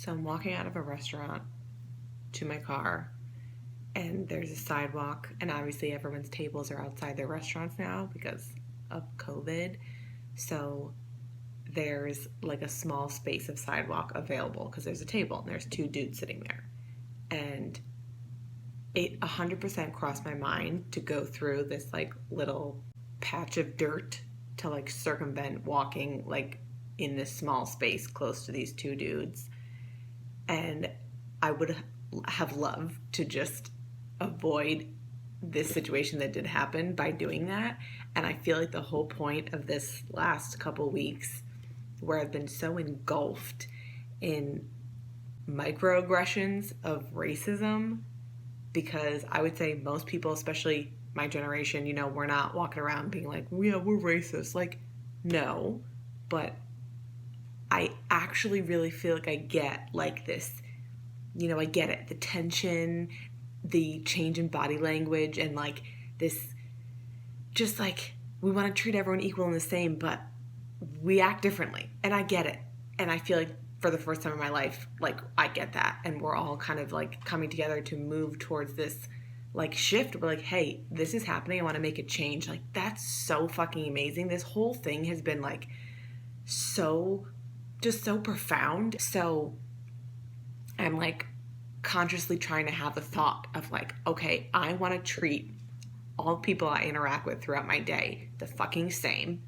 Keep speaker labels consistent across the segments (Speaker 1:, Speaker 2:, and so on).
Speaker 1: So I'm walking out of a restaurant to my car, and there's a sidewalk, and obviously everyone's tables are outside their restaurants now because of COVID. So there's like a small space of sidewalk available because there's a table and there's two dudes sitting there. And it 100% crossed my mind to go through this like little patch of dirt to like circumvent walking like in this small space close to these two dudes. And I would have loved to just avoid this situation that did happen by doing that. And I feel like the whole point of this last couple weeks, where I've been so engulfed in microaggressions of racism, because I would say most people, especially my generation, we're not walking around being like, yeah, we're racist. Like, no, but I actually really feel like I get like this, I get it. The tension, the change in body language, and like this, just like we want to treat everyone equal and the same, but we act differently. And I get it. And I feel like for the first time in my life, like I get that. And we're all kind of like coming together to move towards this like shift. We're like, hey, this is happening. I want to make a change. Like, that's so fucking amazing. This whole thing has been like so profound. So I'm like consciously trying to have the thought of like, okay, I want to treat all people I interact with throughout my day the fucking same,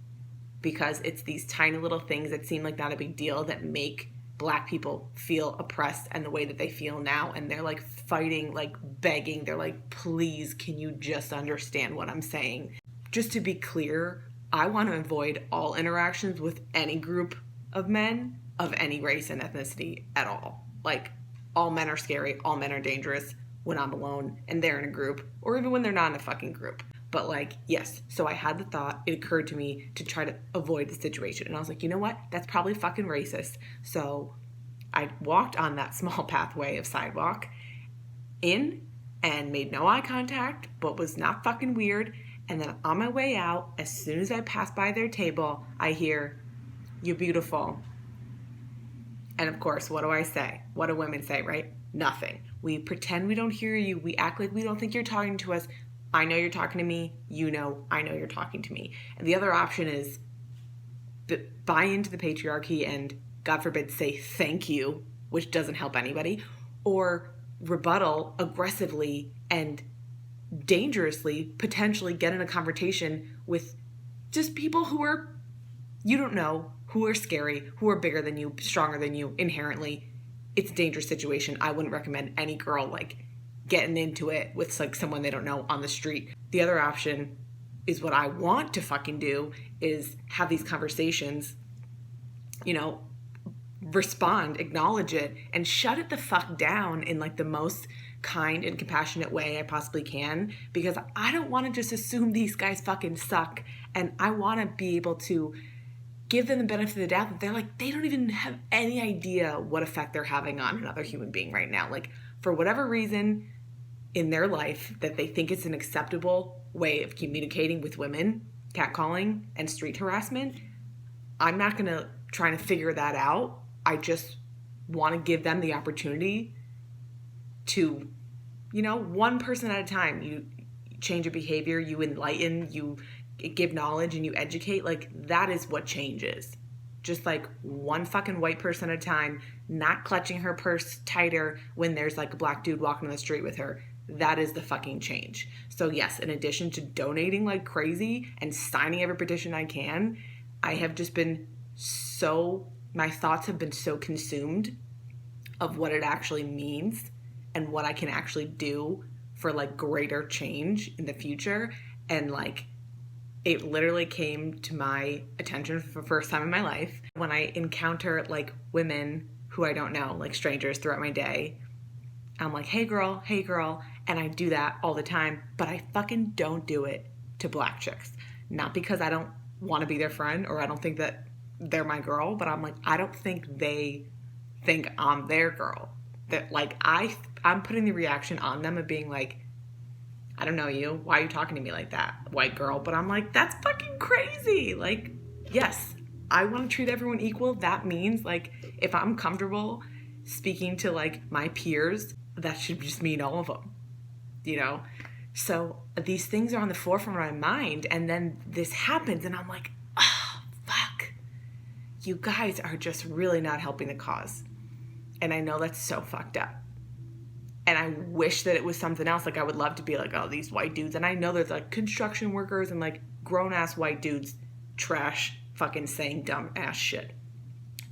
Speaker 1: because it's these tiny little things that seem like not a big deal that make Black people feel oppressed and the way that they feel now. And they're like fighting, like begging. They're like, please, can you just understand what I'm saying? Just to be clear, I want to avoid all interactions with any group of men of any race and ethnicity at all. Like, all men are scary, all men are dangerous when I'm alone and they're in a group, or even when they're not in a fucking group. But like, yes, so I had the thought, it occurred to me to try to avoid the situation. And I was like, you know what? That's probably fucking racist. So I walked on that small pathway of sidewalk in and made no eye contact, but was not fucking weird. And then on my way out, as soon as I passed by their table, I hear, "You're beautiful." And of course, what do I say? What do women say, right? Nothing. We pretend we don't hear you. We act like we don't think you're talking to us. I know you're talking to me. I know you're talking to me. And the other option is buy into the patriarchy and, God forbid, say thank you, which doesn't help anybody, or rebuttal aggressively and dangerously, potentially get in a conversation with just people who are, you don't know, who are scary, who are bigger than you, stronger than you inherently. It's a dangerous situation. I wouldn't recommend any girl like getting into it with like someone they don't know on the street. The other option is what I want to fucking do, is have these conversations, respond, acknowledge it, and shut it the fuck down in like the most kind and compassionate way I possibly can, because I don't want to just assume these guys fucking suck, and I want to be able to give them the benefit of the doubt that they're like, they don't even have any idea what effect they're having on another human being right now. Like, for whatever reason in their life that they think it's an acceptable way of communicating with women, catcalling and street harassment, I'm not going to try to figure that out. I just want to give them the opportunity to, one person at a time, you change your behavior, you enlighten, you give knowledge, and you educate. Like, that is what changes. Just like one fucking white person at a time, not clutching her purse tighter when there's like a Black dude walking on the street with her. That is the fucking change. So yes, in addition to donating like crazy and signing every petition I can, I have just been my thoughts have been so consumed of what it actually means and what I can actually do for like greater change in the future. And like, it literally came to my attention for the first time in my life when I encounter like women who I don't know, like strangers throughout my day. I'm like, hey girl. And I do that all the time, but I fucking don't do it to Black chicks. Not because I don't want to be their friend or I don't think that they're my girl, but I'm like, I don't think they think I'm their girl. That like, I'm putting the reaction on them of being like, I don't know you. Why are you talking to me like that, white girl? But I'm like, that's fucking crazy. Like, yes, I want to treat everyone equal. That means like, if I'm comfortable speaking to like my peers, that should just mean all of them, you know? So these things are on the forefront of my mind, and then this happens, and I'm like, oh, fuck. You guys are just really not helping the cause. And I know that's so fucked up. And I wish that it was something else. Like, I would love to be like, oh, these white dudes. And I know there's like construction workers and like grown-ass white dudes trash fucking saying dumb ass shit.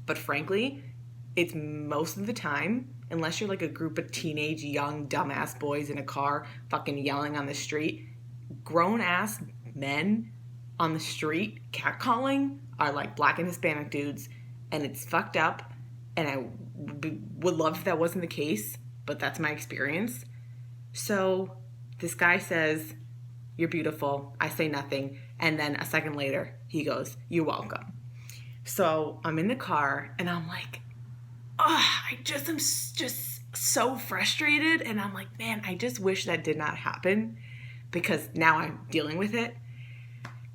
Speaker 1: But frankly, it's most of the time, unless you're like a group of teenage, young, dumbass boys in a car fucking yelling on the street, grown-ass men on the street catcalling are like Black and Hispanic dudes, and it's fucked up, and I would love if that wasn't the case, but that's my experience. So this guy says, you're beautiful. I say nothing. And then a second later, he goes, you're welcome. So I'm in the car, and I'm like, oh, I'm just so frustrated. And I'm like, man, I just wish that did not happen, because now I'm dealing with it.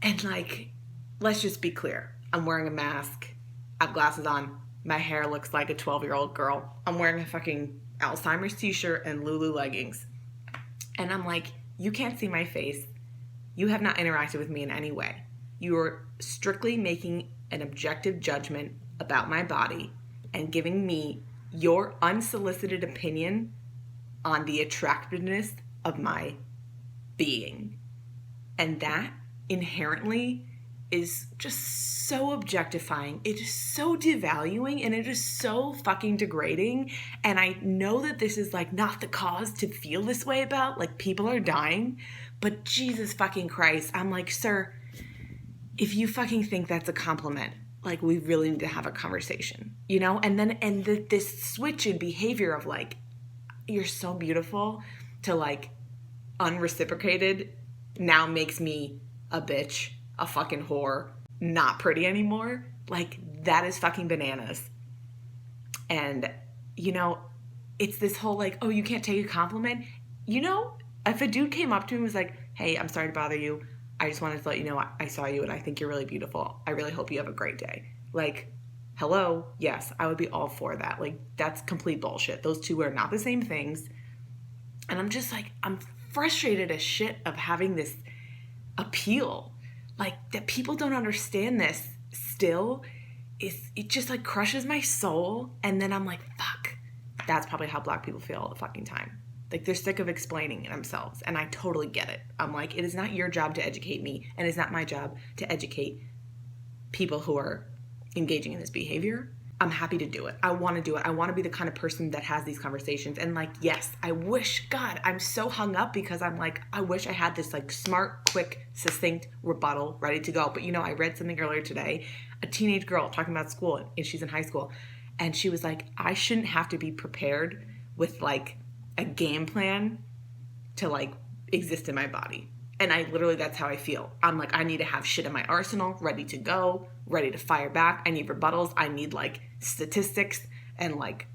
Speaker 1: And like, let's just be clear. I'm wearing a mask. I have glasses on. My hair looks like a 12-year-old girl. I'm wearing a fucking Alzheimer's t-shirt and Lulu leggings. And I'm like, you can't see my face. You have not interacted with me in any way. You are strictly making an objective judgment about my body and giving me your unsolicited opinion on the attractiveness of my being. And that inherently is just so objectifying. It is so devaluing, and it is so fucking degrading. And I know that this is like not the cause to feel this way about, like, people are dying, but Jesus fucking Christ, I'm like, sir, if you fucking think that's a compliment, like, we really need to have a conversation, you know? And then, this switch in behavior of like, you're so beautiful, to like unreciprocated now makes me a bitch, a fucking whore, not pretty anymore. Like, that is fucking bananas. And, you know, it's this whole like, oh, you can't take a compliment. You know, if a dude came up to me and was like, hey, I'm sorry to bother you. I just wanted to let you know I saw you and I think you're really beautiful. I really hope you have a great day. Like, hello? Yes, I would be all for that. Like, that's complete bullshit. Those two are not the same things. And I'm just like, I'm frustrated as shit of having this appeal. Like, that people don't understand this still, it just like crushes my soul. And then I'm like, fuck, that's probably how Black people feel all the fucking time. Like, they're sick of explaining themselves, and I totally get it. I'm like, it is not your job to educate me, and it's not my job to educate people who are engaging in this behavior. I'm happy to do it. I want to do it. I want to be the kind of person that has these conversations. And like, yes, I wish, God, I'm so hung up because I'm like, I wish I had this like smart, quick, succinct rebuttal ready to go. But you know, I read something earlier today, a teenage girl talking about school, and she's in high school, and she was like, I shouldn't have to be prepared with like a game plan to like exist in my body. And I literally, that's how I feel. I'm like, I need to have shit in my arsenal, ready to go, ready to fire back. I need rebuttals. I need like statistics and like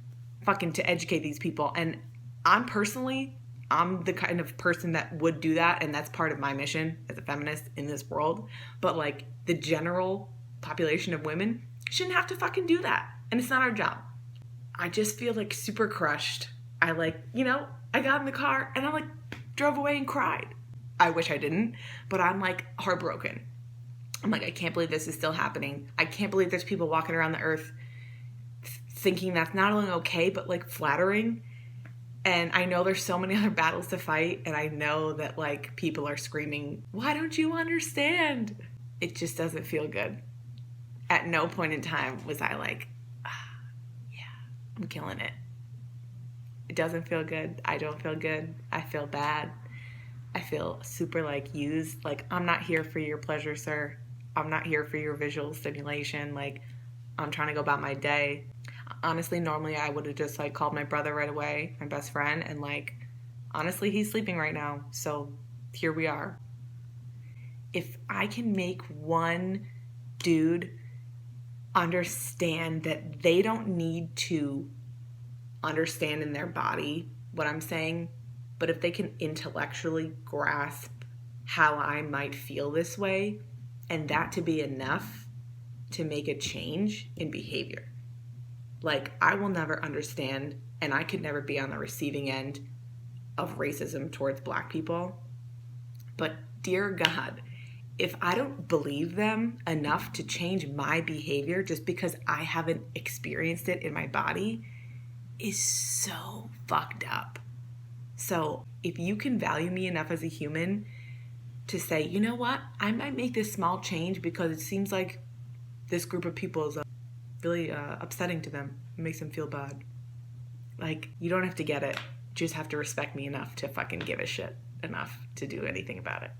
Speaker 1: fucking to educate these people. And I'm the kind of person that would do that. And that's part of my mission as a feminist in this world. But like, the general population of women shouldn't have to fucking do that. And it's not our job. I just feel like super crushed. I like, you know, I got in the car and I like drove away and cried. I wish I didn't, but I'm like heartbroken. I'm like, I can't believe this is still happening. I can't believe there's people walking around the earth thinking that's not only okay, but like flattering. And I know there's so many other battles to fight. And I know that like people are screaming, why don't you understand? It just doesn't feel good. At no point in time was I like, yeah, I'm killing it. It doesn't feel good. I don't feel good. I feel bad. I feel super like used. Like, I'm not here for your pleasure, sir. I'm not here for your visual stimulation. Like, I'm trying to go about my day. Honestly, normally I would have just like called my brother right away, my best friend, and like, honestly, he's sleeping right now. So here we are. If I can make one dude understand that they don't need to understand in their body what I'm saying, but if they can intellectually grasp how I might feel this way, and that to be enough to make a change in behavior. Like, I will never understand, and I could never be on the receiving end of racism towards Black people. But dear God, if I don't believe them enough to change my behavior just because I haven't experienced it in my body, is so fucked up. So if you can value me enough as a human to say, you know what, I might make this small change because it seems like this group of people is really upsetting to them. It makes them feel bad. Like, you don't have to get it. You just have to respect me enough to fucking give a shit enough to do anything about it.